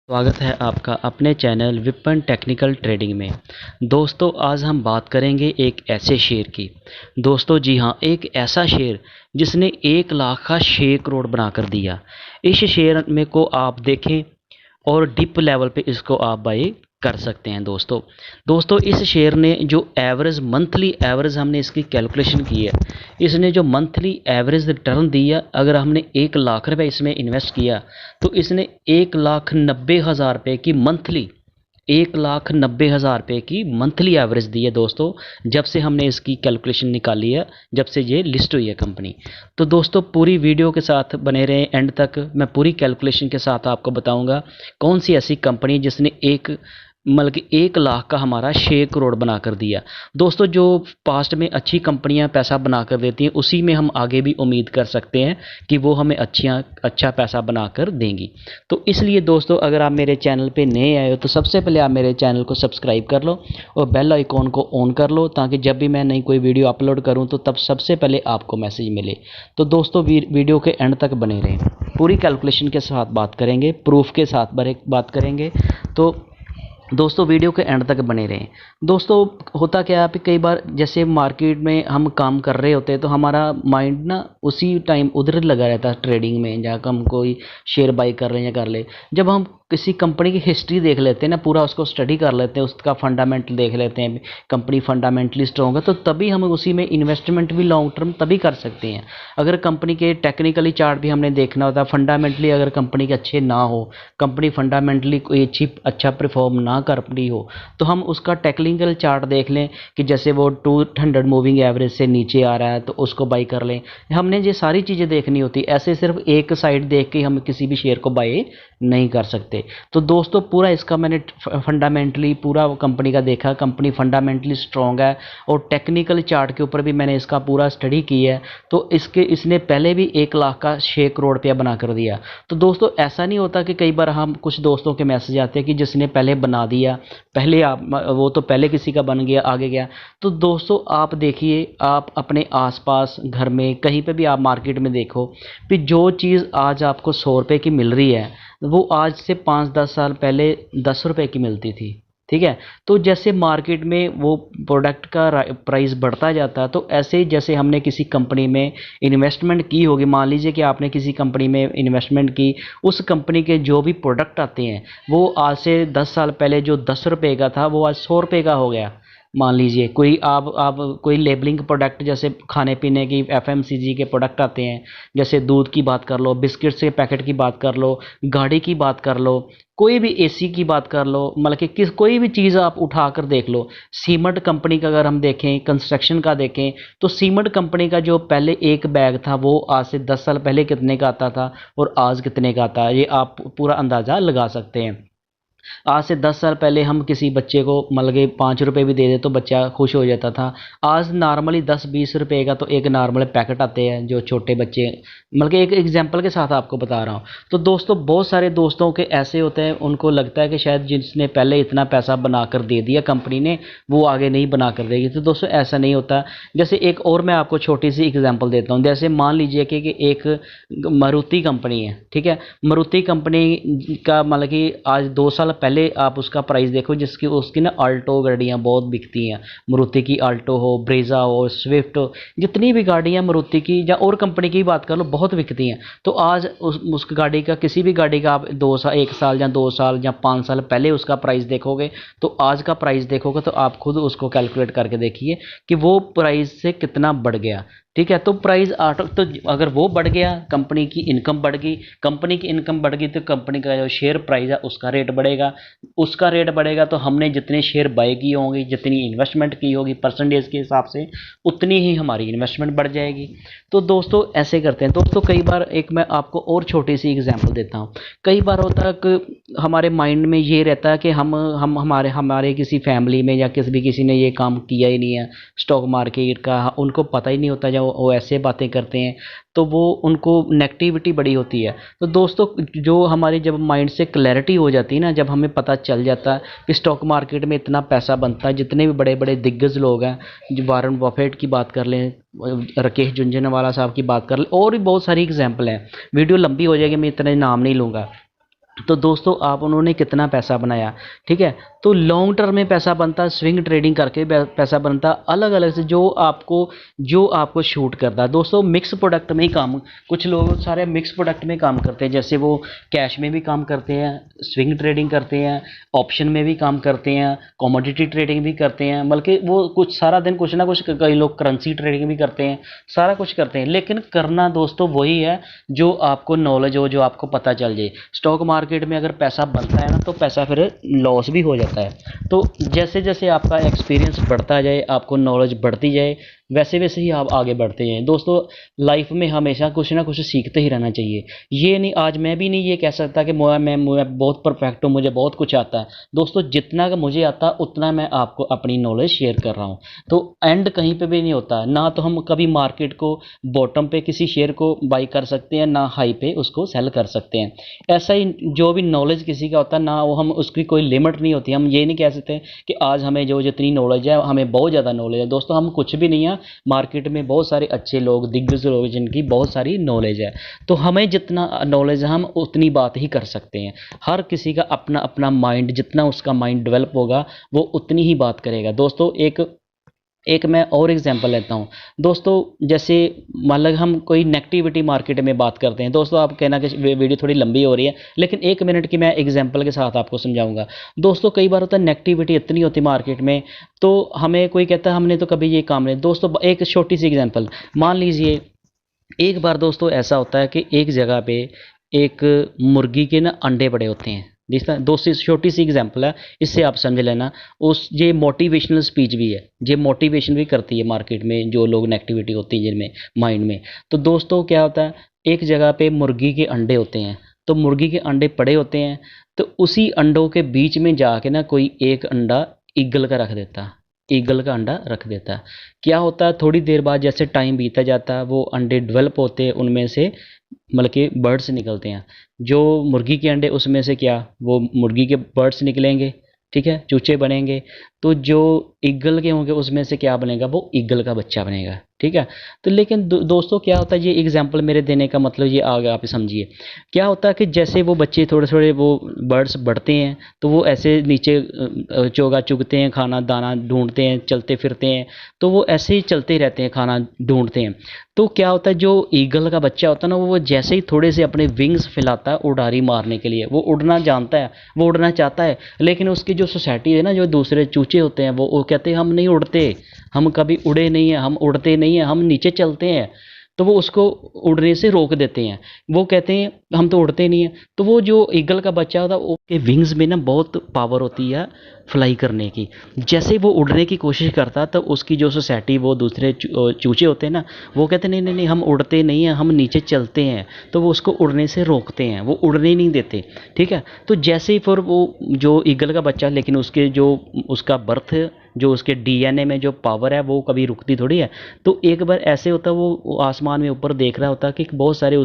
स्वागत है आपका अपने चैनल विपन टेक्निकल ट्रेडिंग में। दोस्तों आज हम बात करेंगे एक ऐसे शेयर की। दोस्तों जी हाँ, एक ऐसा शेयर जिसने 1 लाख का 6 करोड़ बनाकर दिया। इस शेयर में को आप देखें और डिप लेवल पे इसको आप बाई कर सकते हैं। दोस्तों इस शेयर ने जो एवरेज मंथली एवरेज हमने इसकी कैलकुलेशन की है, इसने जो मंथली एवरेज रिटर्न दिया, अगर हमने 1 लाख रुपये इसमें इन्वेस्ट किया तो इसने 1,90,000 रुपये की मंथली 1,90,000 रुपये की मंथली एवरेज दी है। दोस्तों जब से हमने इसकी कैलकुलेशन निकाली है, जब से ये लिस्ट हुई है कंपनी। तो दोस्तों पूरी वीडियो के साथ बने रहें एंड तक। मैं पूरी कैलकुलेशन के साथ आपको बताऊंगा कौन सी ऐसी कंपनी जिसने मतलब कि 1 लाख का हमारा 6 करोड़ बनाकर दिया। दोस्तों जो पास्ट में अच्छी कंपनियां पैसा बनाकर देती हैं, उसी में हम आगे भी उम्मीद कर सकते हैं कि वो हमें अच्छा पैसा बनाकर देंगी। तो इसलिए दोस्तों अगर आप मेरे चैनल पे नए आए हो तो सबसे पहले आप मेरे चैनल को सब्सक्राइब कर लो और बेल आइकॉन को ऑन कर लो, ताकि जब भी मैं नई कोई वीडियो अपलोड करूं तो तब सबसे पहले आपको मैसेज मिले। तो दोस्तों वीडियो के एंड तक बने रहें, पूरी कैलकुलेशन के साथ बात करेंगे, प्रूफ के साथ बात करेंगे। तो दोस्तों वीडियो के एंड तक बने रहें। दोस्तों होता क्या है, कई बार जैसे मार्केट में हम काम कर रहे होते हैं तो हमारा माइंड ना उसी टाइम उधर लगा रहता है ट्रेडिंग में, जहाँ हम कोई शेयर बाई कर रहे हैं या कर ले। जब हम किसी कंपनी की हिस्ट्री देख लेते हैं ना, पूरा उसको स्टडी कर लेते हैं, उसका फंडामेंटल देख लेते हैं, कंपनी फंडामेंटली स्ट्रॉन्ग है, तो तभी हम उसी में इन्वेस्टमेंट भी लॉन्ग टर्म तभी कर सकते हैं। अगर कंपनी के टेक्निकली चार्ट भी हमने देखना होता है, फंडामेंटली अगर कंपनी के अच्छे ना हो, कंपनी फंडामेंटली कोई अच्छा परफॉर्म ना कर रही हो, तो हम उसका टेक्निकल चार्ट देख लें कि जैसे वो 200 मूविंग एवरेज से नीचे आ रहा है तो उसको बाई कर लें। हमने ये सारी चीज़ें देखनी होती, ऐसे सिर्फ एक साइड देख के हम किसी भी शेयर को बाई नहीं कर सकते। तो दोस्तों पूरा इसका मैंने फंडामेंटली पूरा कंपनी का देखा, कंपनी फंडामेंटली स्ट्रॉन्ग है और टेक्निकल चार्ट के ऊपर भी मैंने इसका पूरा स्टडी की है। तो इसने पहले भी 1 लाख का 6 करोड़ रुपया बना कर दिया। तो दोस्तों ऐसा नहीं होता कि कई बार हम कुछ दोस्तों के मैसेज आते हैं कि जिसने पहले बना दिया, पहले आप वो तो पहले किसी का बन गया आगे गया। तो दोस्तों आप देखिए, आप अपने आसपास घर में कहीं पे भी आप मार्केट में देखो कि जो चीज़ आज आपको 100 रुपये की मिल रही है, वो आज से 5-10 साल पहले 10 रुपये की मिलती थी। ठीक है, तो जैसे मार्केट में वो प्रोडक्ट का प्राइस बढ़ता जाता है, तो ऐसे ही जैसे हमने किसी कंपनी में इन्वेस्टमेंट की होगी, मान लीजिए कि आपने किसी कंपनी में इन्वेस्टमेंट की, उस कंपनी के जो भी प्रोडक्ट आते हैं वो आज से 10 साल पहले जो 10 रुपये का था वो आज 100 रुपये का हो गया। मान लीजिए कोई आप कोई लेबलिंग प्रोडक्ट, जैसे खाने पीने की एफएमसीजी के प्रोडक्ट आते हैं, जैसे दूध की बात कर लो, बिस्किट्स के पैकेट की बात कर लो, गाड़ी की बात कर लो, कोई भी एसी की बात कर लो, मतलब कि कोई भी चीज़ आप उठा कर देख लो। सीमेंट कंपनी का अगर हम देखें, कंस्ट्रक्शन का देखें, तो सीमेंट कंपनी का जो पहले एक बैग था वो आज से 10 साल पहले कितने का आता था और आज कितने का आता है, ये आप पूरा अंदाज़ा लगा सकते हैं। आज से 10 साल पहले हम किसी बच्चे को मतलब कि 5 रुपये भी दे दे तो बच्चा खुश हो जाता था। आज नॉर्मली 10-20 रुपये का तो एक नॉर्मल पैकेट आते हैं जो छोटे बच्चे, मतलब कि एक एग्जांपल के साथ आपको बता रहा हूँ। तो दोस्तों बहुत सारे दोस्तों के ऐसे होते हैं, उनको लगता है कि शायद जिसने पहले इतना पैसा बना कर दे दिया कंपनी ने, वो आगे नहीं बना कर देगी। तो दोस्तों ऐसा नहीं होता। जैसे एक और मैं आपको छोटी सी एग्जाम्पल देता हूँ। जैसे मान लीजिए कि एक मारुति कंपनी है, ठीक है, मारुति कंपनी का मतलब कि आज 2 साल पहले आप उसका प्राइस देखो, जिसकी उसकी ना आल्टो गाड़ियाँ बहुत बिकती हैं। मारुति की आल्टो हो, ब्रेजा हो, स्विफ्ट हो, जितनी भी गाड़ियाँ मारुति की या और कंपनी की बात कर लो, बहुत बिकती हैं। तो आज उस गाड़ी का, किसी भी गाड़ी का आप 1 साल या 2 साल या 5 साल पहले उसका प्राइस देखोगे, तो आज का प्राइस देखोगे तो आप खुद उसको कैलकुलेट करके देखिए कि वो प्राइस से कितना बढ़ गया। ठीक है, तो प्राइस तो अगर वो बढ़ गया, कंपनी की इनकम बढ़ गई, कंपनी की इनकम बढ़ गई तो कंपनी का जो शेयर प्राइस है उसका रेट बढ़ेगा, उसका रेट बढ़ेगा तो हमने जितने शेयर बाय की होंगी, जितनी इन्वेस्टमेंट की होगी परसेंटेज के हिसाब से, उतनी ही हमारी इन्वेस्टमेंट बढ़ जाएगी। तो दोस्तों ऐसे करते हैं। दोस्तों कई बार एक मैं आपको और छोटी सी एग्जांपल देता हूँ। कई बार होता है कि हमारे माइंड में ये रहता है कि हम हमारे किसी फैमिली में या किसी ने ये काम किया ही नहीं है स्टॉक मार्केट का, उनको पता ही नहीं होता, जब वो ऐसे बातें करते हैं तो वो उनको नेगेटिविटी बड़ी होती है। तो दोस्तों जो हमारी जब माइंड से क्लैरिटी हो जाती है ना, जब हमें पता चल जाता है कि स्टॉक मार्केट में इतना पैसा बनता है, जितने भी बड़े बड़े दिग्गज लोग हैं, जो वारन बफेट की बात कर लें, राकेश झुनझुनवाला साहब की बात कर लें, और भी बहुत सारी एग्जांपल हैं। वीडियो लंबी हो जाएगी, मैं इतने नाम नहीं लूँगा। तो दोस्तों आप उन्होंने कितना पैसा बनाया, ठीक है। तो लॉन्ग टर्म में पैसा बनता है, स्विंग ट्रेडिंग करके पैसा बनता है, अलग अलग से जो आपको शूट करता है। दोस्तों मिक्स प्रोडक्ट में ही काम, कुछ लोग सारे मिक्स प्रोडक्ट में काम करते हैं, जैसे वो कैश में भी काम करते हैं, स्विंग ट्रेडिंग करते हैं, ऑप्शन में भी काम करते हैं, कमोडिटी ट्रेडिंग भी करते हैं, बल्कि वो कुछ सारा दिन कुछ ना कुछ, कई लोग करेंसी ट्रेडिंग भी करते हैं, सारा कुछ करते हैं। लेकिन करना दोस्तों वही है जो आपको नॉलेज हो, जो आपको पता चल जाए। स्टॉक मार्केट में अगर पैसा बनता है ना, तो पैसा फिर लॉस भी हो जाता है। तो जैसे जैसे आपका एक्सपीरियंस बढ़ता जाए, आपको नॉलेज बढ़ती जाए, वैसे वैसे ही आप आगे बढ़ते हैं। दोस्तों लाइफ में हमेशा कुछ ना कुछ सीखते ही रहना चाहिए। ये नहीं, आज मैं भी नहीं ये कह सकता कि मैं बहुत परफेक्ट हूँ, मुझे बहुत कुछ आता है। दोस्तों जितना का मुझे आता उतना मैं आपको अपनी नॉलेज शेयर कर रहा हूँ। तो एंड कहीं पे भी नहीं होता ना, तो हम कभी मार्केट को बॉटम पे किसी शेयर को बाई कर सकते हैं, ना हाई पे उसको सेल कर सकते हैं। ऐसा ही जो भी नॉलेज किसी का होता है ना, वो हम उसकी कोई लिमिट नहीं होती। हम ये नहीं कह सकते कि आज हमें जो जितनी नॉलेज है, हमें बहुत ज़्यादा नॉलेज है। दोस्तों हम कुछ भी नहीं है, मार्केट में बहुत सारे अच्छे लोग, दिग्गज लोग जिनकी बहुत सारी नॉलेज है। तो हमें जितना नॉलेज है हम उतनी बात ही कर सकते हैं। हर किसी का अपना अपना माइंड, जितना उसका माइंड डेवलप होगा वो उतनी ही बात करेगा। दोस्तों एक एक मैं और एग्जांपल लेता हूँ। दोस्तों जैसे मान लो हम कोई नेगेटिविटी मार्केट में बात करते हैं। दोस्तों आप कहना कि वीडियो थोड़ी लंबी हो रही है, लेकिन 1 मिनट की मैं एग्जांपल के साथ आपको समझाऊंगा। दोस्तों कई बार होता है नेगेटिविटी इतनी होती है मार्केट में, तो हमें कोई कहता है हमने तो कभी ये काम नहीं। दोस्तों एक छोटी सी एग्जांपल मान लीजिए, एक बार दोस्तों ऐसा होता है कि एक जगह पे एक मुर्गी के ना अंडे पड़े होते हैं। जिस तरह दोस्तों छोटी सी एग्जांपल है, इससे आप समझ लेना। उस ये मोटिवेशनल स्पीच भी है, ये मोटिवेशन भी करती है मार्केट में जो लोग नेगेटिविटी होती है जिनमें माइंड में। तो दोस्तों क्या होता है, एक जगह पे मुर्गी के अंडे होते हैं, तो मुर्गी के अंडे पड़े होते हैं, तो उसी अंडों के बीच में जाके ना कोई एक अंडा ईगल का रख देता, ईगल का अंडा रख देता है। क्या होता है, थोड़ी देर बाद जैसे टाइम बीता जाता है, वो अंडे डेवलप होते हैं, उनमें से मतलब कि बर्ड्स निकलते हैं। जो मुर्गी के अंडे उसमें से क्या, वो मुर्गी के बर्ड्स निकलेंगे, ठीक है, चूचे बनेंगे। तो जो ईगल के होंगे उसमें से क्या बनेगा, वो ईगल का बच्चा बनेगा, ठीक है। तो लेकिन दोस्तों क्या होता है, ये एग्जांपल मेरे देने का मतलब ये आगे आप समझिए। क्या होता है कि जैसे वो बच्चे थोड़े थोड़े वो बर्ड्स बढ़ते हैं, तो वो ऐसे नीचे चोगा चुगते हैं, खाना दाना ढूंढते हैं, चलते फिरते हैं। तो वो ऐसे ही चलते रहते हैं, खाना ढूंढते हैं। तो क्या होता है, जो ईगल का बच्चा होता है ना, वो जैसे ही थोड़े से अपने विंग्स फैलाता है उड़ारी मारने के लिए, वो उड़ना जानता है, वो उड़ना चाहता है। लेकिन उसकी जो सोसाइटी है ना, जो दूसरे चूचे होते हैं, वो कहते हैं हम नहीं उड़ते, हम कभी उड़े नहीं हैं, हम उड़ते नहीं हैं, हम नीचे चलते हैं। तो वो उसको उड़ने से रोक देते हैं। वो कहते हैं हम तो उड़ते नहीं हैं। तो वो जो ईगल का बच्चा होता है, उसके विंग्स में ना बहुत पावर होती है फ्लाई करने की। जैसे ही वो उड़ने की कोशिश करता है, तो उसकी जो सोसाइटी, वो दूसरे चूचे होते हैं ना, वो कहते हैं नहीं नहीं नहीं, हम उड़ते नहीं हैं, हम नीचे चलते हैं। तो वो उसको उड़ने से रोकते हैं, वो उड़ने नहीं देते, ठीक है। तो जैसे ही फिर वो जो ईगल का बच्चा, लेकिन उसके जो उसका बर्थ, जो उसके डीएनए में जो पावर है, वो कभी रुकती थोड़ी है। तो एक बार ऐसे होता है, वो आसमान में ऊपर देख रहा होता है कि बहुत सारे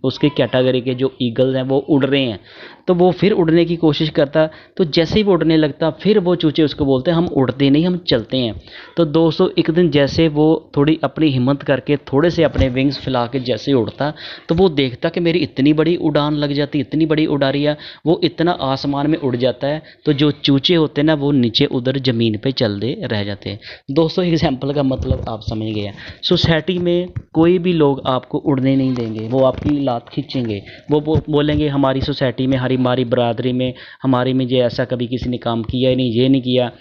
उसके कैटेगरी के जो ईगल्स हैं वो उड़ रहे हैं। तो वो फिर उड़ने की कोशिश करता। तो जैसे ही वो उड़ने लगता, फिर वो चूचे उसको बोलते हैं हम उड़ते नहीं, हम चलते हैं। तो दोस्तों एक दिन जैसे वो थोड़ी अपनी हिम्मत करके थोड़े से अपने विंग्स फैला के जैसे उड़ता, तो वो देखता कि मेरी इतनी बड़ी उड़ान लग जाती, इतनी बड़ी उड़ारी है, वो इतना आसमान में उड़ जाता है। तो जो चूचे होते हैं ना, वो नीचे उधर ज़मीन पे चलते रह जाते हैं। दोस्तों एग्जाम्पल का मतलब आप समझ गए। सोसाइटी में कोई भी लोग आपको उड़ने नहीं देंगे, वो आपकी लात खींचेंगे। वो बोलेंगे हमारी सोसाइटी में, हमारी बरादरी में, हमारी में ये ऐसा कभी किसी ने काम किया ही नहीं, ये नहीं किया।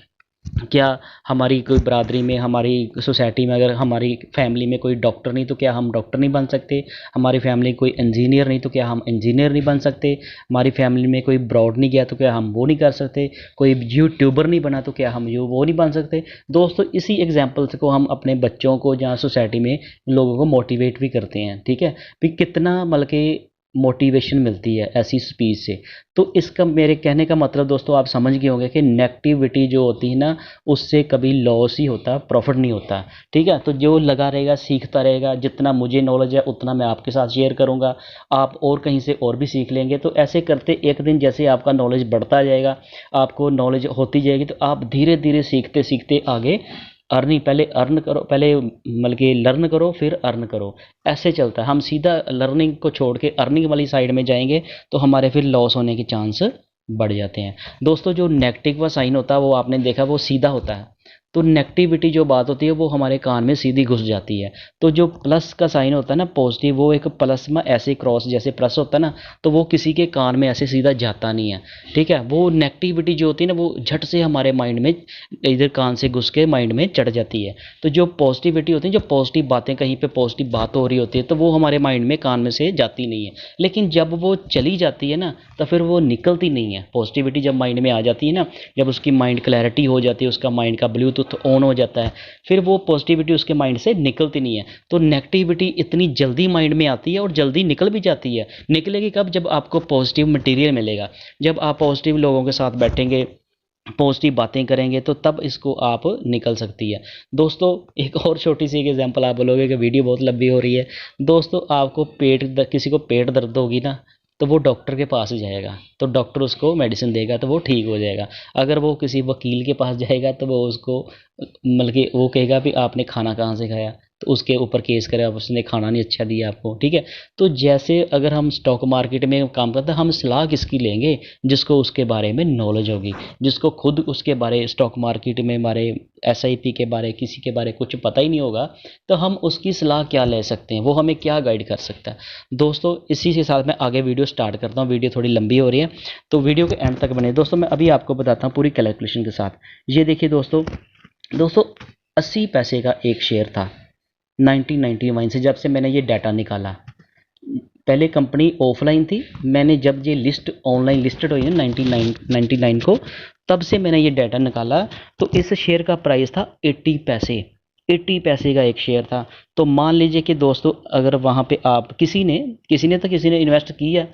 क्या हमारी कोई बरादरी में, हमारी सोसाइटी में, अगर हमारी फैमिली में कोई डॉक्टर नहीं, तो क्या हम डॉक्टर नहीं बन सकते? हमारी फैमिली कोई इंजीनियर नहीं, तो क्या हम इंजीनियर नहीं बन सकते? हमारी फैमिली में कोई ब्रॉड नहीं गया, तो क्या हम वो नहीं कर सकते? कोई यूट्यूबर नहीं बना, तो क्या हम वो नहीं बन सकते? दोस्तों इसी एग्जाम्पल्स को हम अपने बच्चों को या सोसाइटी में लोगों को मोटिवेट भी करते हैं, ठीक है। भी कितना मतलब कि मोटिवेशन मिलती है ऐसी स्पीच से। तो इसका मेरे कहने का मतलब दोस्तों आप समझ गए होंगे कि नेगेटिविटी जो होती है ना, उससे कभी लॉस ही होता, प्रॉफिट नहीं होता, ठीक है। तो जो लगा रहेगा, सीखता रहेगा, जितना मुझे नॉलेज है उतना मैं आपके साथ शेयर करूंगा, आप और कहीं से और भी सीख लेंगे। तो ऐसे करते एक दिन जैसे आपका नॉलेज बढ़ता जाएगा, आपको नॉलेज होती जाएगी, तो आप धीरे धीरे सीखते सीखते आगे अर्निंग, पहले अर्न करो, पहले मतलब कि लर्न करो फिर अर्न करो, ऐसे चलता है। हम सीधा लर्निंग को छोड़ के अर्निंग वाली साइड में जाएंगे तो हमारे फिर लॉस होने के चांस बढ़ जाते हैं। दोस्तों जो नेगेटिव का साइन होता है वो आपने देखा वो सीधा होता है, तो नेगेटिविटी जो बात होती है वो हमारे कान में सीधी घुस जाती है। तो जो प्लस का साइन होता है ना पॉजिटिव, वो एक प्लस में ऐसे क्रॉस जैसे प्लस होता है ना, तो वो किसी के कान में ऐसे सीधा जाता नहीं है, ठीक है। वो नेगेटिविटी जो होती है ना वो झट से हमारे माइंड में इधर कान से घुस के माइंड में चढ़ जाती है। तो जो पॉजिटिविटी होती है, जो पॉजिटिव बातें कहीं पे पॉजिटिव बात हो रही होती है तो वो हमारे माइंड में कान में से जाती नहीं है, लेकिन जब वो चली जाती है ना तो फिर वो निकलती नहीं है। पॉजिटिविटी जब माइंड में आ जाती है ना, जब उसकी माइंड क्लैरिटी हो जाती है, उसका माइंड का ब्लूटूथ ऑन हो जाता है, फिर वो पॉजिटिविटी उसके माइंड से निकलती नहीं है। तो नेगेटिविटी इतनी जल्दी माइंड में आती है और जल्दी निकल भी जाती है। निकलेगी कब? जब आपको पॉजिटिव मटेरियल मिलेगा, जब आप पॉजिटिव लोगों के साथ बैठेंगे, पॉजिटिव बातें करेंगे, तो तब इसको आप निकल सकती है। दोस्तों एक और छोटी सी एग्जांपल, आप बोलोगे कि वीडियो बहुत लंबी हो रही है। दोस्तों आपको किसी को पेट दर्द होगी ना, तो वो डॉक्टर के पास जाएगा, तो डॉक्टर उसको मेडिसिन देगा तो वो ठीक हो जाएगा। अगर वो किसी वकील के पास जाएगा तो वो उसको मतलब कि वो कहेगा भी आपने खाना कहाँ से खाया, तो उसके ऊपर केस करेगा, उसने खाना नहीं अच्छा दिया आपको, ठीक है। तो जैसे अगर हम स्टॉक मार्केट में काम करते हैं, हम सलाह किसकी लेंगे? जिसको उसके बारे में नॉलेज होगी, जिसको खुद उसके बारे स्टॉक मार्केट में बारे एसआईपी के बारे किसी के बारे कुछ पता ही नहीं होगा, तो हम उसकी सलाह क्या ले सकते हैं, वो हमें क्या गाइड कर सकता है। दोस्तों इसी के साथ मैं आगे वीडियो स्टार्ट करता हूँ। वीडियो थोड़ी लंबी हो रही है तो वीडियो के एंड तक बने। दोस्तों मैं अभी आपको बताता हूँ पूरी कैलकुलेशन के साथ। ये देखिए दोस्तों, 80 पैसे का एक शेयर था 1991 से, जब से मैंने ये डाटा निकाला। पहले कंपनी ऑफलाइन थी, मैंने जब ये लिस्ट ऑनलाइन लिस्टेड हुई है 1999 को, तब से मैंने ये डाटा निकाला। तो इस शेयर का प्राइस था 80 पैसे, 80 पैसे का एक शेयर था। तो मान लीजिए कि दोस्तों अगर वहाँ पे आप किसी ने इन्वेस्ट किया,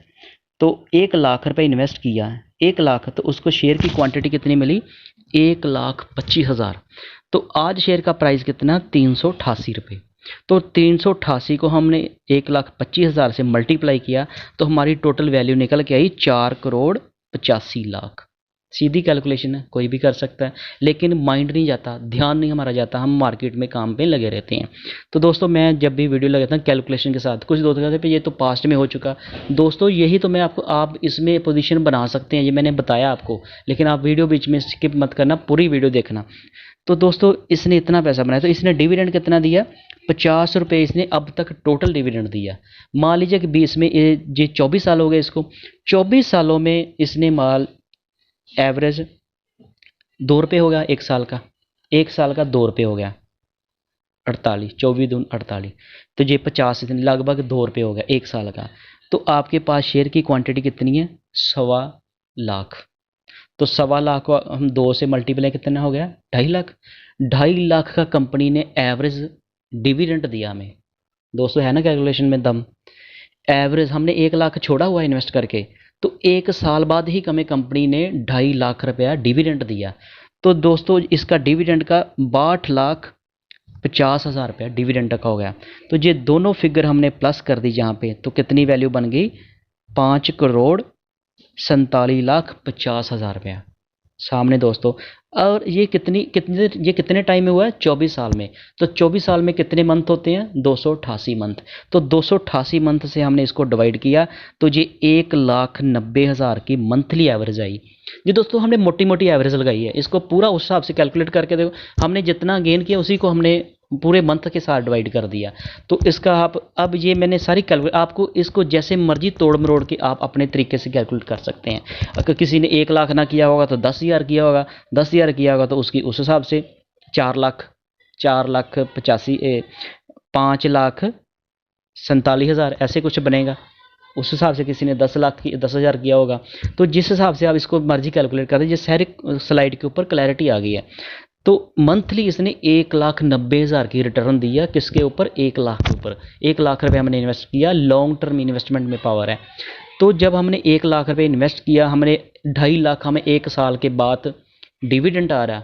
तो 1 लाख रुपए इन्वेस्ट किया है, 1 लाख, तो उसको शेयर की क्वांटिटी कितनी मिली? 1,25,000। तो आज शेयर का प्राइस कितना? 388 रुपये। तो 388 को हमने 1,25,000 से मल्टीप्लाई किया तो हमारी टोटल वैल्यू निकल के आई 4,85,00,000। सीधी कैलकुलेशन है, कोई भी कर सकता है, लेकिन माइंड नहीं जाता, ध्यान नहीं हमारा जाता, हम मार्केट में काम पे लगे रहते हैं। तो दोस्तों मैं जब भी वीडियो लगाता हूँ कैलकुलेशन के साथ, कुछ दोस्त कहते हैं ये तो पास्ट में हो चुका। दोस्तों यही तो मैं आपको, आप इसमें पोजीशन बना सकते हैं, ये मैंने बताया आपको, लेकिन आप वीडियो बीच में स्किप मत करना, पूरी वीडियो देखना। तो दोस्तों इसने इतना पैसा बनाया, तो इसने डिविडेंड कितना दिया? 50 रुपये इसने अब तक टोटल डिविडेंड दिया। मान लीजिए कि 20 में ये 24 साल हो गए इसको, 24 सालों में इसने माल एवरेज 2 रुपये हो गया एक साल का, 2 रुपये हो गया, 48, 24 दून 48, तो ये 50 लगभग 2 रुपये हो गया एक साल का। तो आपके पास शेयर की क्वांटिटी कितनी है? 1.25 लाख। तो 1.25 लाख को हम 2 से मल्टीप्लाई कितना हो गया? 2.5 लाख। 2.5 लाख का कंपनी ने एवरेज डिविडेंड दिया हमें। दोस्तों है ना कैलकुलेशन में दम? एवरेज हमने 1 लाख छोड़ा हुआ इन्वेस्ट करके, तो 1 साल बाद ही हमें कंपनी ने 2.5 लाख रुपया डिविडेंड दिया। तो दोस्तों इसका डिविडेंड का 62,50,000 रुपया डिविडेंड का हो गया। तो ये दोनों फिगर हमने प्लस कर दी यहाँ पे, तो कितनी वैल्यू बन गई? 5,47,50,000 रुपया सामने दोस्तों। और ये कितने टाइम में हुआ है? 24 साल में। तो 24 साल में कितने मंथ होते हैं? 288 मंथ। तो 288 मंथ से हमने इसको डिवाइड किया तो ये 1,90,000 की मंथली एवरेज आई। ये दोस्तों हमने मोटी मोटी एवरेज लगाई है, इसको पूरा उस हिसाब से कैलकुलेट करके देखो, हमने जितना गेन किया उसी को हमने पूरे मंथ के साथ डिवाइड कर दिया। तो इसका आप अब ये मैंने सारी कैलकुलेट, आपको इसको जैसे मर्जी तोड़ मरोड़ के आप अपने तरीके से कैलकुलेट कर सकते हैं। अगर किसी ने 1 लाख ना किया होगा तो 10,000 किया होगा, 10,000 किया होगा तो उसकी उस हिसाब से 4,85,000 5,47,000 ऐसे कुछ बनेगा। उस हिसाब से किसी ने 10,00,000 किया होगा। तो जिस हिसाब से आप इसको मर्जी कैलकुलेट कर दें, जिस सारी स्लाइड के ऊपर क्लैरिटी आ गई है। तो मंथली इसने 1,90,000 की रिटर्न दिया, किसके ऊपर? 1 लाख के ऊपर। 1 लाख रुपये हमने इन्वेस्ट किया, लॉन्ग टर्म इन्वेस्टमेंट में पावर है। तो जब हमने 1 लाख रुपये इन्वेस्ट किया, हमने 2.5 लाख हमें 1 साल के बाद डिविडेंड आ रहा,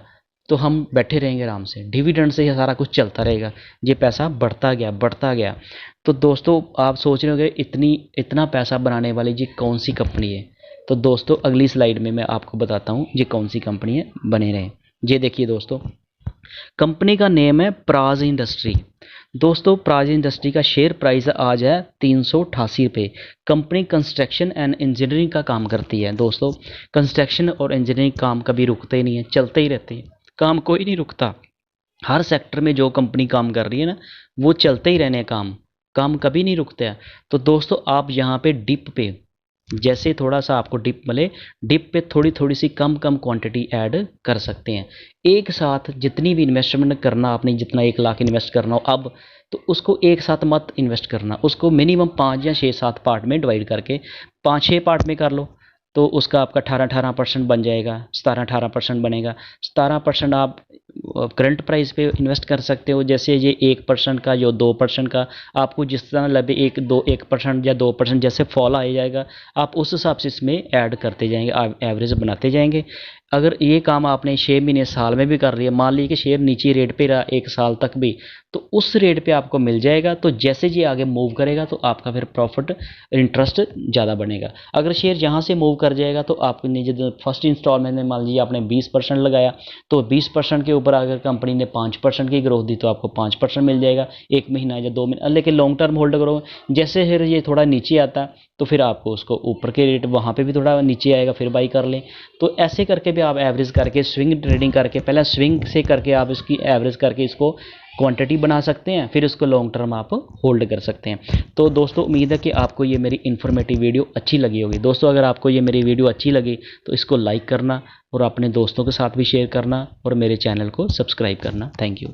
तो हम बैठे रहेंगे आराम से, डिविडेंड से ही सारा कुछ चलता रहेगा, ये पैसा बढ़ता गया। तो दोस्तों आप सोच रहे होंगे इतना पैसा बनाने वाली ये कौन सी कंपनी है? तो दोस्तों अगली स्लाइड में मैं आपको बताता हूँ ये कौन सी कंपनी है, बने रहें। ये देखिए दोस्तों, कंपनी का नेम है प्राज इंडस्ट्री। दोस्तों प्राज इंडस्ट्री का शेयर प्राइस आज है 388 रुपये। कंपनी कंस्ट्रक्शन एंड इंजीनियरिंग का काम करती है। दोस्तों कंस्ट्रक्शन और इंजीनियरिंग काम कभी रुकते ही नहीं है, चलते ही रहते हैं, काम कोई नहीं रुकता। हर सेक्टर में जो कंपनी काम कर रही है ना, वो चलते ही रहने काम, काम कभी नहीं रुकता है। तो दोस्तों आप यहाँ पे डिप पे जैसे थोड़ा सा आपको डिप मिले, डिप पे थोड़ी थोड़ी सी कम कम क्वांटिटी ऐड कर सकते हैं। एक साथ जितनी भी इन्वेस्टमेंट करना आपने, जितना 1 लाख इन्वेस्ट करना हो अब, तो उसको एक साथ मत इन्वेस्ट करना, उसको मिनिमम 5 या 6-7 पार्ट में डिवाइड करके 5-6 पार्ट में कर लो, तो उसका आपका 18% बन जाएगा, 17-18% बनेगा। 17% आप करंट प्राइस पे इन्वेस्ट कर सकते हो। जैसे ये 1% का या 2% का आपको जिस तरह लगे, 1% या 2% जैसे फॉल आ जाएगा, आप उस हिसाब से इसमें ऐड करते जाएंगे, आप एवरेज बनाते जाएंगे। अगर ये काम आपने 6 महीने साल में भी कर लिया, मान लीजिए कि शेयर नीचे रेट पे रहा 1 साल तक भी, तो उस रेट पे आपको मिल जाएगा। तो जैसे जी आगे मूव करेगा तो आपका फिर प्रॉफिट इंटरेस्ट ज़्यादा बनेगा। अगर शेयर यहाँ से मूव कर जाएगा तो आपने जो फर्स्ट इंस्टॉलमेंट में मान लीजिए आपने 20% लगाया, तो 20% के ऊपर अगर कंपनी ने 5% की ग्रोथ दी तो आपको 5% मिल जाएगा 1 महीना या 2 महीना। लेकिन लॉन्ग टर्म होल्ड करो, जैसे फिर ये थोड़ा नीचे आता तो फिर आपको उसको ऊपर के रेट वहाँ पे भी थोड़ा नीचे आएगा फिर बाई कर लें। तो ऐसे करके भी आप एवरेज करके स्विंग ट्रेडिंग करके, पहले स्विंग से करके आप इसकी एवरेज करके इसको क्वांटिटी बना सकते हैं, फिर इसको लॉन्ग टर्म आप होल्ड कर सकते हैं। तो दोस्तों उम्मीद है कि आपको ये मेरी इन्फॉर्मेटिव वीडियो अच्छी लगी होगी। दोस्तों अगर आपको ये मेरी वीडियो अच्छी लगी तो इसको लाइक करना और अपने दोस्तों के साथ भी शेयर करना और मेरे चैनल को सब्सक्राइब करना। Thank you.